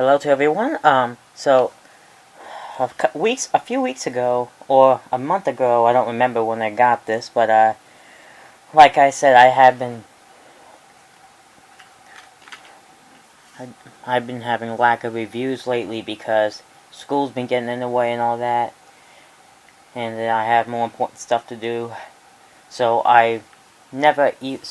Hello to everyone. A few weeks ago, or a month ago, I don't remember when I got this, but like I said, I've been having a lack of reviews lately because school's been getting in the way and all that, and I have more important stuff to do. So I didn't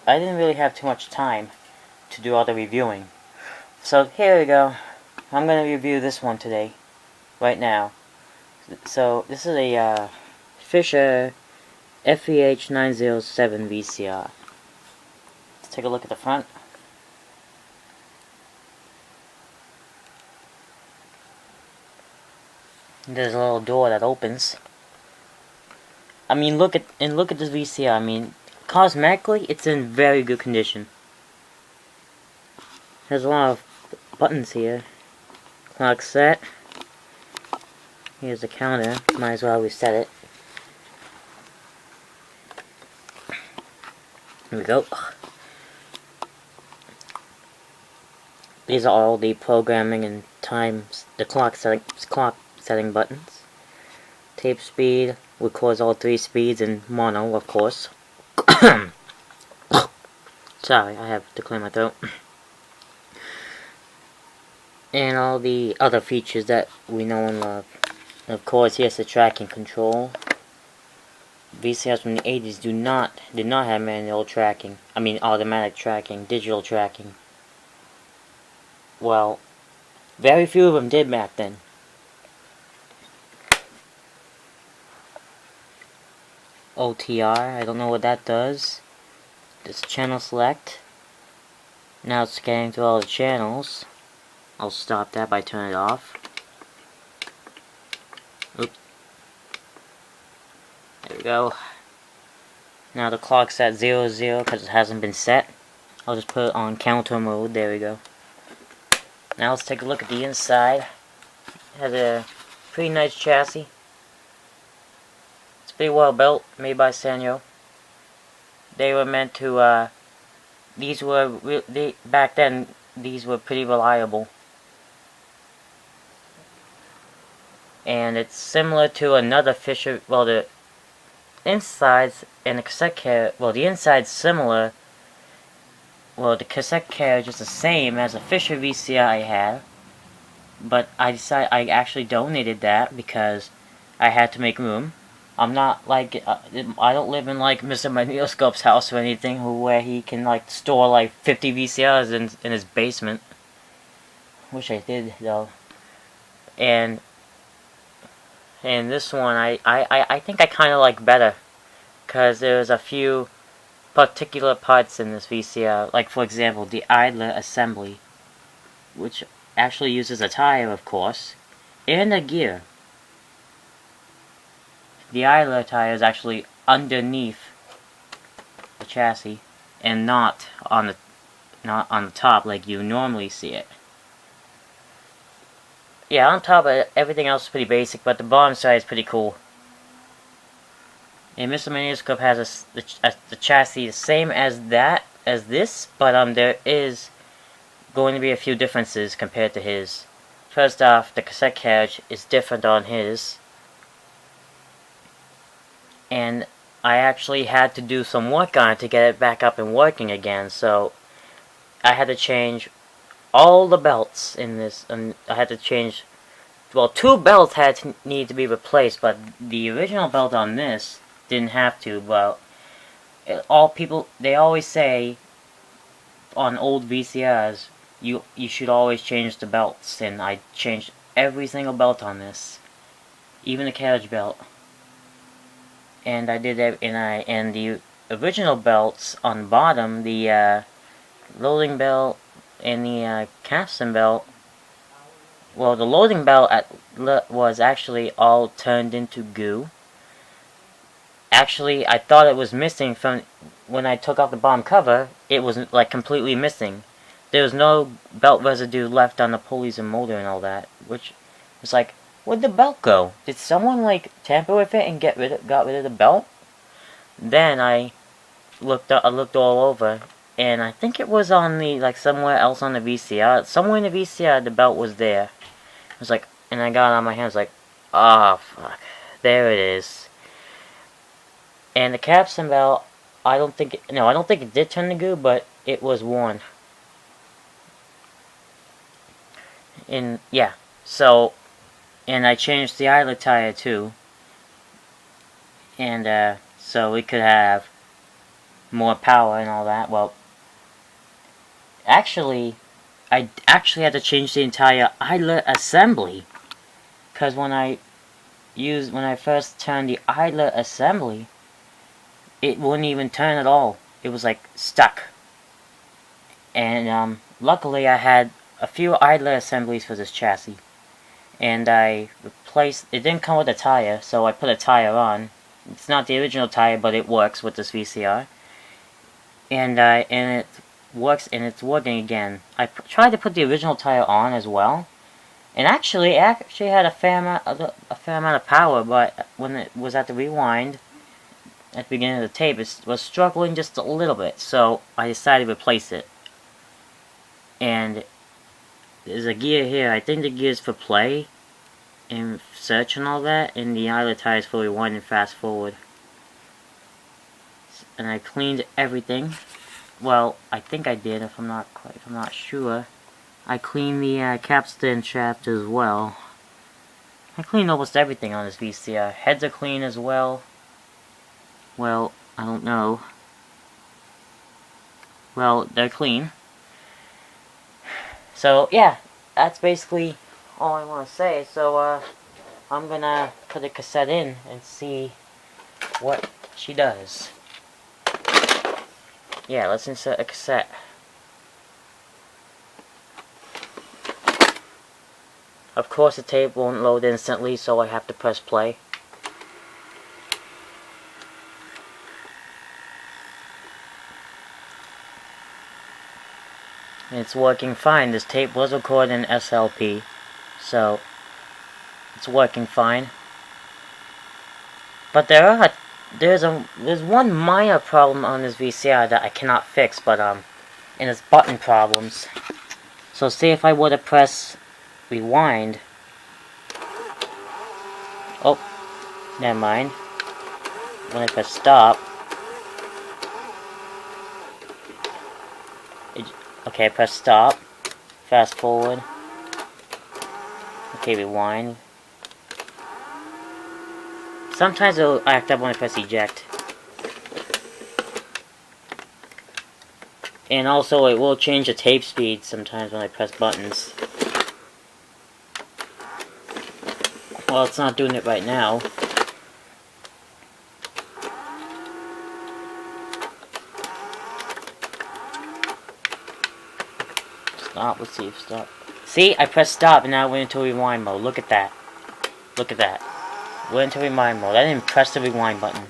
really have too much time to do all the reviewing. So here we go. I'm gonna review this one today, right now. So this is a Fisher FVH-907 VCR. Let's take a look at the front. There's a little door that opens. I mean, look at this VCR. I mean, cosmetically, it's in very good condition. There's a lot of buttons here. Clock set. Here's the counter. Might as well reset it. Here we go. These are all the programming and times, the clock setting buttons. Tape speed records all 3 speeds in mono, of course. Sorry, I have to clear my throat. And all the other features that we know and love. Of course, here's the tracking control. VCRs from the 80s did not have manual tracking. I mean, automatic tracking, digital tracking. Well, very few of them did back then. OTR, I don't know what that does. This channel select. Now it's scanning through all the channels. I'll stop that by turning it off. Oops. There we go. Now the clock's at 00 because it hasn't been set. I'll just put it on counter mode. There we go. Now let's take a look at the inside. It has a pretty nice chassis. It's pretty well built, made by Sanyo. They were meant to, back then, these were pretty reliable. And it's similar to another Fisher, well, the insides and the cassette carriage, well, the inside's similar. Well, the cassette carriage is the same as a Fisher VCR I had. But I actually donated that because I had to make room. I'm not like, I don't live in like Mr. Magnetoscope's house or anything where he can like store like 50 VCRs in his basement. Wish I did though. And this one I think I kinda like better. Cause there's a few particular parts in this VCR. Like for example, the idler assembly. Which actually uses a tire, of course. And a gear. The idler tire is actually underneath the chassis and not on the top like you normally see it. Yeah, on top of it, everything else is pretty basic, but the bottom side is pretty cool. And Mr. Magnetoscope has the chassis the same as this, but there is going to be a few differences compared to his. First off, the cassette carriage is different on his. And I actually had to do some work on it to get it back up and working again, so I had to change all the belts in this, and I had to change, well, 2 belts need to be replaced, but the original belt on this didn't have to. But they always say on old VCRs, you should always change the belts, and I changed every single belt on this, even the carriage belt. And I did that, and the original belts on the bottom, the loading belt and the capstan belt. Well, the loading belt was actually all turned into goo. Actually, I thought it was missing from when I took off the bottom cover. It was like completely missing. There was no belt residue left on the pulleys and motor and all that, which was like, where'd the belt go? Did someone like tamper with it and got rid of the belt? Then I looked all over, and I think it was on the, like, somewhere else on the VCR. Somewhere in the VCR, the belt was there. I was like, and I got it on my hands, like, oh, fuck. There it is. And the capstan belt, I don't think it did turn to goo, but it was worn. And, yeah. So, and I changed the eyelet tire, too. And, so we could have more power and all that. Well, actually, I actually had to change the entire eyelet assembly, because when I first turned the eyelet assembly, it wouldn't even turn at all. It was like stuck. And luckily I had a few eyelet assemblies for this chassis, and I replaced. It didn't come with a tire, so I put a tire on. It's not the original tire, but it works with this VCR, and it works, and it's working again. I tried to put the original tire on as well, and it actually had a fair amount of power, but when it was at the rewind at the beginning of the tape, it was struggling just a little bit, so I decided to replace it. And there's a gear here. I think the gear is for play and search and all that, and the eyelet tire is for rewind and fast forward. And I cleaned everything. Well, I think I did. If I'm not sure. I cleaned the capstan shaft as well. I cleaned almost everything on this VCR. Heads are clean as well. Well, I don't know. Well, they're clean. So, yeah, that's basically all I want to say. So, I'm gonna put a cassette in and see what she does. Yeah, let's insert a cassette. Of course, the tape won't load instantly, so I have to press play. It's working fine. This tape was recorded in SLP, so it's working fine. But there's one minor problem on this VCR that I cannot fix, but and it's button problems. So say if I were to press rewind. Oh, never mind. When I press stop. Okay, press stop. Fast forward. Okay, rewind. Sometimes it'll act up when I press eject. And also it will change the tape speed sometimes when I press buttons. Well, it's not doing it right now. Stop, let's see if stop. See, I pressed stop and now it went into rewind mode. Look at that. Look at that. Went into rewind mode. I didn't press the rewind button.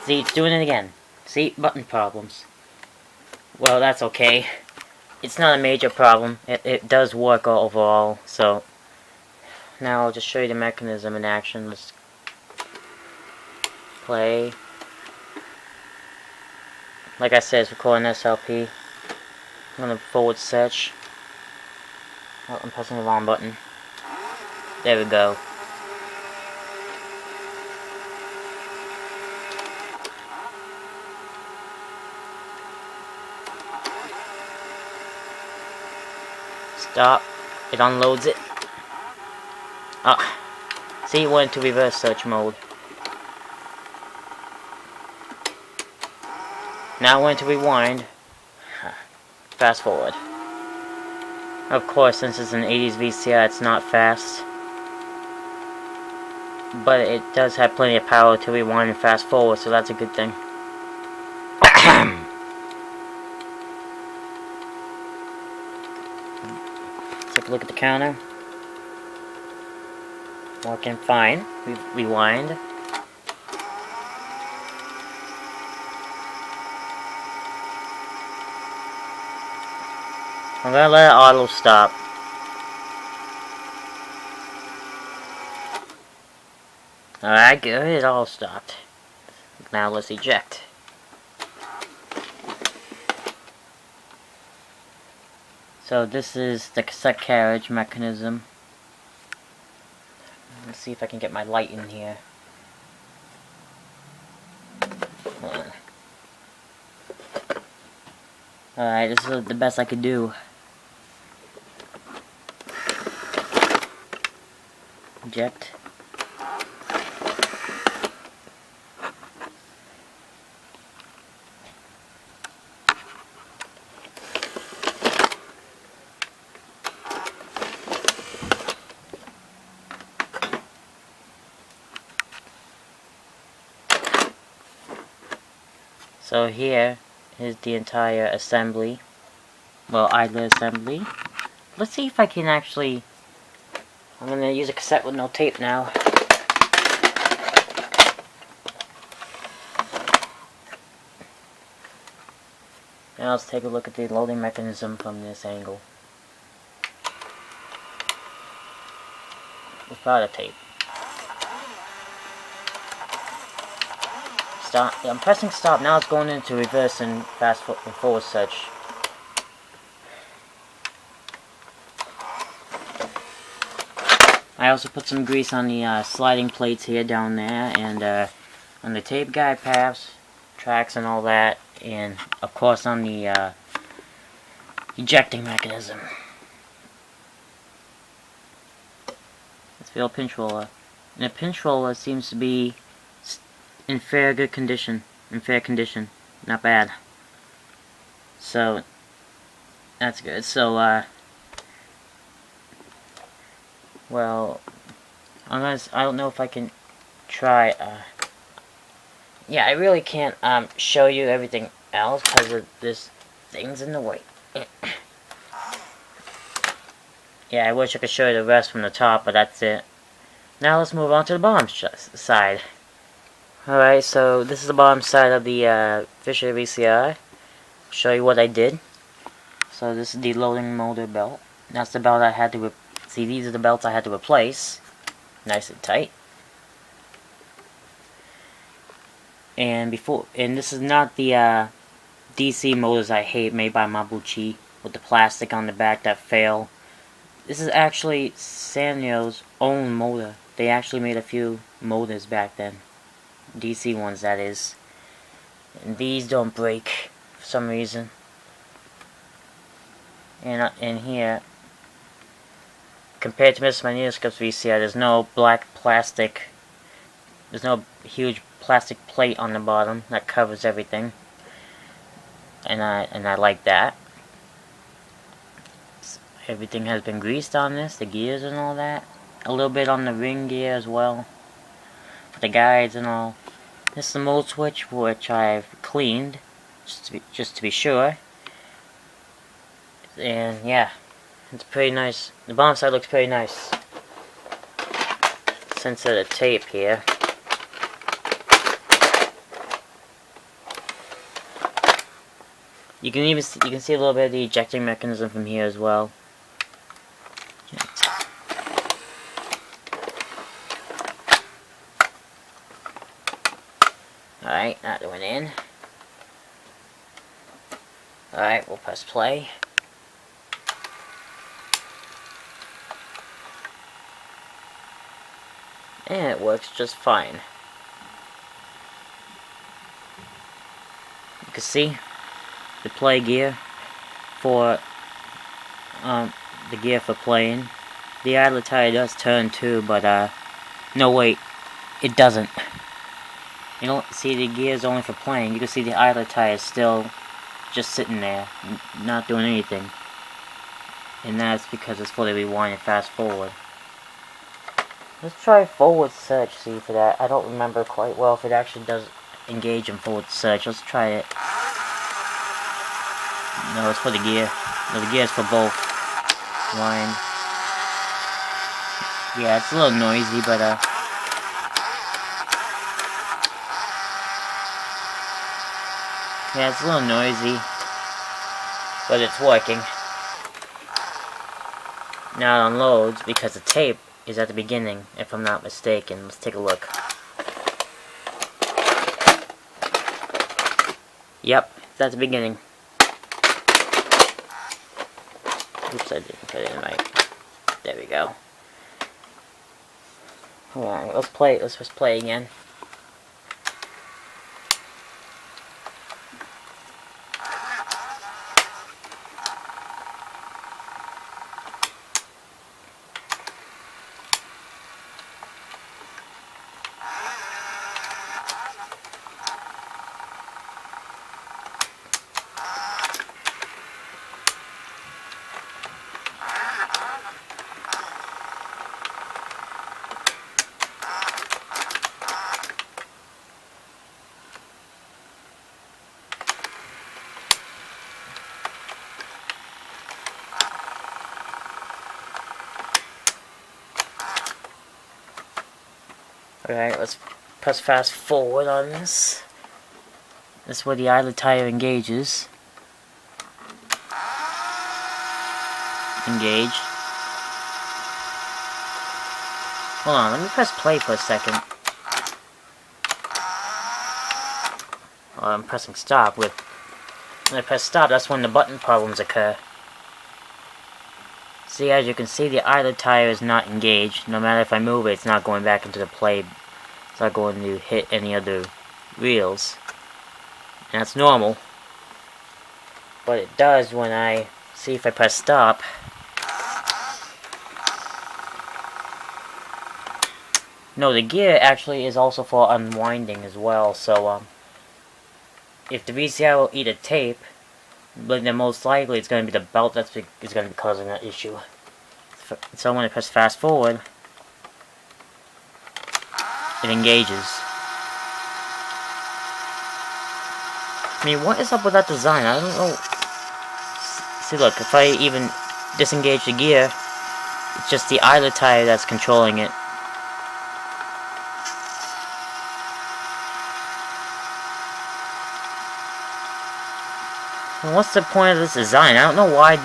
See, it's doing it again. See, button problems. Well, that's okay. It's not a major problem. It does work overall, so now I'll just show you the mechanism in action. Let's play. Like I said, it's recording SLP. I'm gonna forward search. Oh, I'm pressing the wrong button. There we go. Stop. It unloads it. Ah. See, it went into reverse search mode. Now it went to rewind. Fast forward. Of course, since it's an 80s VCR, it's not fast. But it does have plenty of power to rewind and fast forward, so that's a good thing. Take a look at the counter. Working fine. Rewind. I'm gonna let it auto stop. Alright, good, it all stopped. Now let's eject. So this is the cassette carriage mechanism. Let's see if I can get my light in here. Hold on. Alright, this is the best I could do. Eject. So here is the entire assembly. Well, idler assembly. Let's see if I can actually... I'm gonna use a cassette with no tape now. Now let's take a look at the loading mechanism from this angle. Without a tape. Stop. I'm pressing stop. Now it's going into reverse and fast forward search. I also put some grease on the sliding plates here down there, and on the tape guide paths, tracks and all that, and of course on the ejecting mechanism. Let's feel a pinch roller. And a pinch roller seems to be in fair condition. Not bad. So, that's good. So, well, I don't know if I can try, yeah, I really can't, show you everything else because of this thing's in the way. Yeah, I wish I could show you the rest from the top, but that's it. Now let's move on to the bottom side. Alright, so this is the bottom side of the Fisher VCR. Show you what I did. So this is the loading motor belt. That's the belt I had to see, these are the belts I had to replace. Nice and tight. And this is not the DC motors I hate made by Mabuchi with the plastic on the back that fail. This is actually Sanyo's own motor. They actually made a few motors back then. DC ones, that is. And these don't break for some reason. And in here, compared to Mr. Magnetoscope's VCR, there's no black plastic. There's no huge plastic plate on the bottom that covers everything. And I like that. Everything has been greased on this, the gears and all that. A little bit on the ring gear as well. For the guides and all. This is the mode switch, which I've cleaned, just to be sure. And yeah, it's pretty nice. The bottom side looks pretty nice. Since the tape here. You can see a little bit of the ejecting mechanism from here as well. Alright, that went in. Alright, we'll press play. And it works just fine. You can see the play gear for the gear for playing. The idler tire does turn too, but no wait, it doesn't. You don't see the gears only for playing. You can see the idler tire is still just sitting there, not doing anything. And that's because it's for the rewind and fast forward. Let's try forward search, see for that. I don't remember quite well if it actually does engage in forward search. Let's try it. No, it's for the gear. No, the gear is for both. Line. Yeah, it's a little noisy, but yeah, it's a little noisy, but it's working. Now it unloads because the tape is at the beginning, if I'm not mistaken. Let's take a look. Yep, it's at the beginning. Oops, I didn't put it in right. There we go. Alright, let's play. Let's just play again. Alright, let's press fast forward on this. This is where the idler tire engages. Engage. Hold on, let me press play for a second. Oh, I'm pressing stop with... When I press stop, that's when the button problems occur. See, as you can see, the idler tire is not engaged. No matter if I move it, it's not going back into the play. It's not going to hit any other reels. And that's normal. But it does when I... See, if I press stop... No, the gear actually is also for unwinding as well, so, if the VCR will eat a tape, but then most likely it's going to be the belt is going to be causing that issue. So when I press fast forward, it engages. I mean, what is up with that design? I don't know. See, look, if I even disengage the gear, it's just the idler tire that's controlling it. Well, what's the point of this design? I don't know why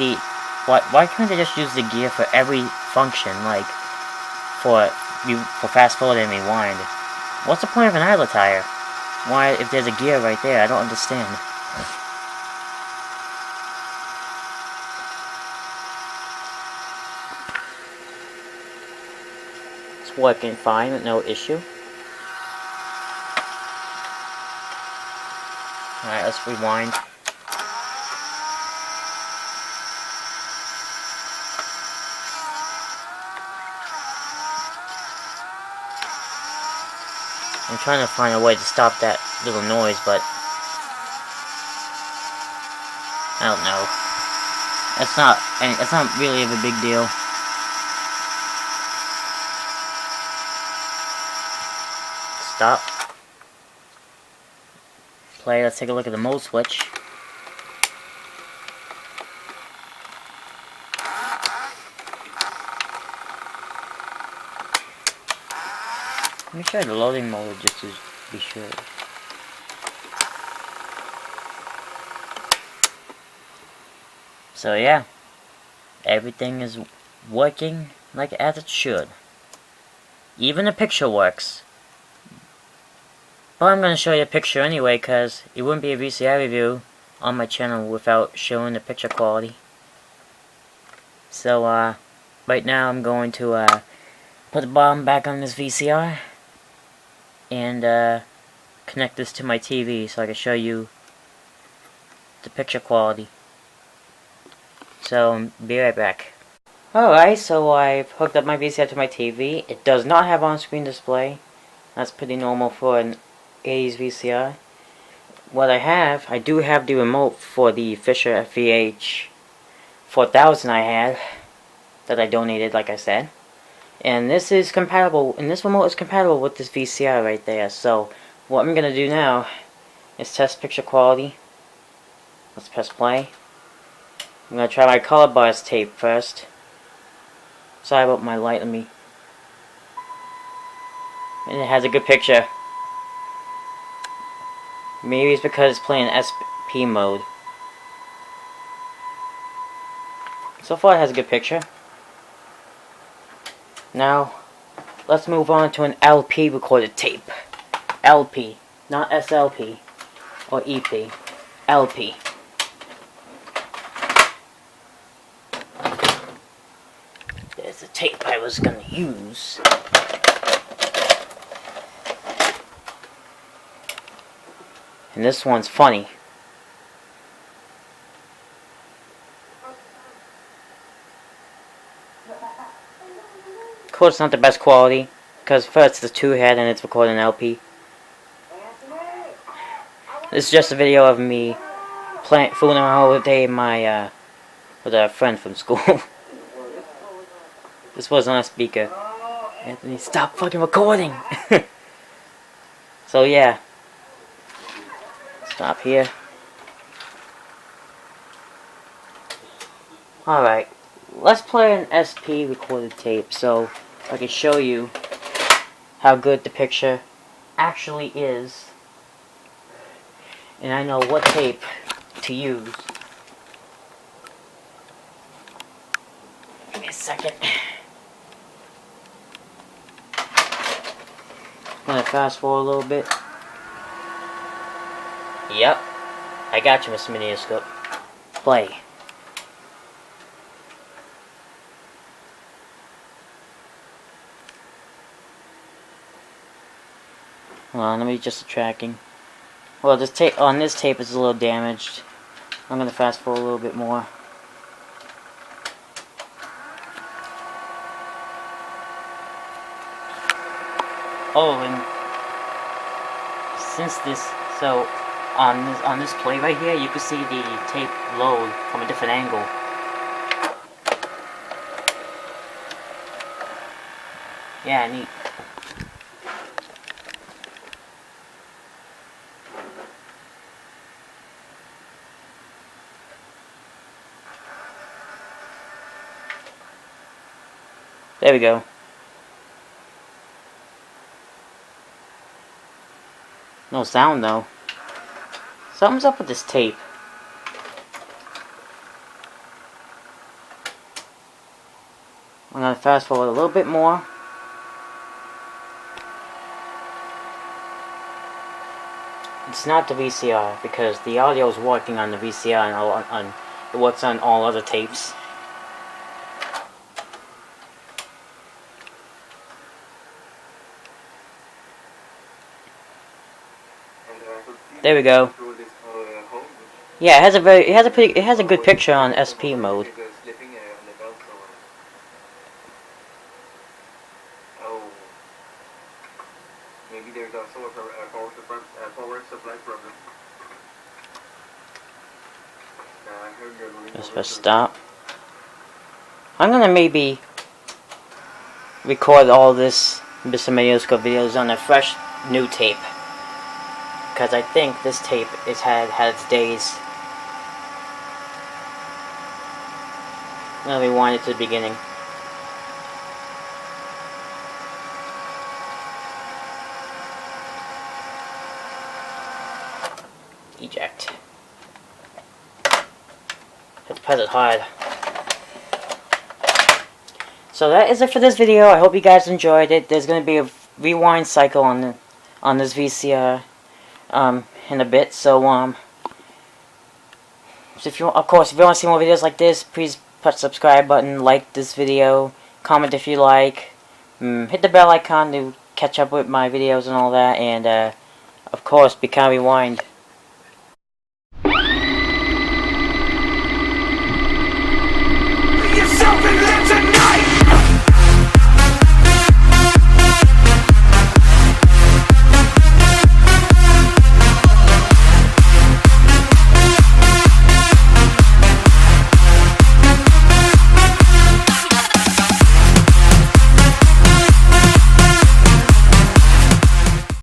why can't they just use the gear for every function, like for fast forward and rewind? What's the point of an idler tire? Why, if there's a gear right there? I don't understand. It's working fine with no issue. Alright, let's rewind. I'm trying to find a way to stop that little noise, but I don't know. It's not really of a big deal. Stop. Play. Let's take a look at the mode switch. Let me try the loading mode just to be sure. So yeah, everything is working like as it should. Even the picture works. But I'm going to show you a picture anyway, because it wouldn't be a VCR review on my channel without showing the picture quality. So right now I'm going to put the bottom back on this VCR. And connect this to my TV so I can show you the picture quality. So, be right back. Alright, so I've hooked up my VCR to my TV. It does not have on-screen display. That's pretty normal for an 80s VCR. What I do have the remote for the Fisher FVH-907 I had, that I donated, like I said. And this is compatible, and this remote is compatible with this VCR right there. So, what I'm going to do now is test picture quality. Let's press play. I'm going to try my color bars tape first. Sorry about my light, and it has a good picture. Maybe it's because it's playing SP mode. So far it has a good picture. Now, let's move on to an LP recorded tape. LP, not SLP or EP. LP. There's the tape I was gonna use. And this one's funny. Of course, it's not the best quality, because first it's a 2-head and it's recording an LP. This is just a video of me fooling around all day with a friend from school. This was on a speaker. Anthony, stop fucking recording! So yeah. Stop here. Alright. Let's play an SP recorded tape so I can show you how good the picture actually is. And I know what tape to use. Give me a second. I'm gonna fast forward a little bit. Yep. I got you, Mr. Miniscope. Play. Hold on, let me adjust the tracking. Well, this tape on this tape is a little damaged. I'm gonna fast forward a little bit more. Oh, and since this, so on this play right here, you can see the tape load from a different angle. Yeah, neat. There we go. No sound though. Something's up with this tape. I'm gonna fast forward a little bit more. It's not the VCR because the audio is working on the VCR and it works on all other tapes. There we go. Yeah, it has a good picture on SP mode. Maybe there's also a power supply problem. Just press stop. I'm gonna maybe record all this Mr. Miniscope videos on a fresh new tape. Because I think this tape had its days. Let me rewind it to the beginning. Eject. Have to press it hard. So that is it for this video. I hope you guys enjoyed it. There's going to be a rewind cycle on this VCR. In a bit, so if you want to see more videos like this, please press the subscribe button, like this video, comment if you like, hit the bell icon to catch up with my videos and all that, and of course, be kind of rewind. Be yourself in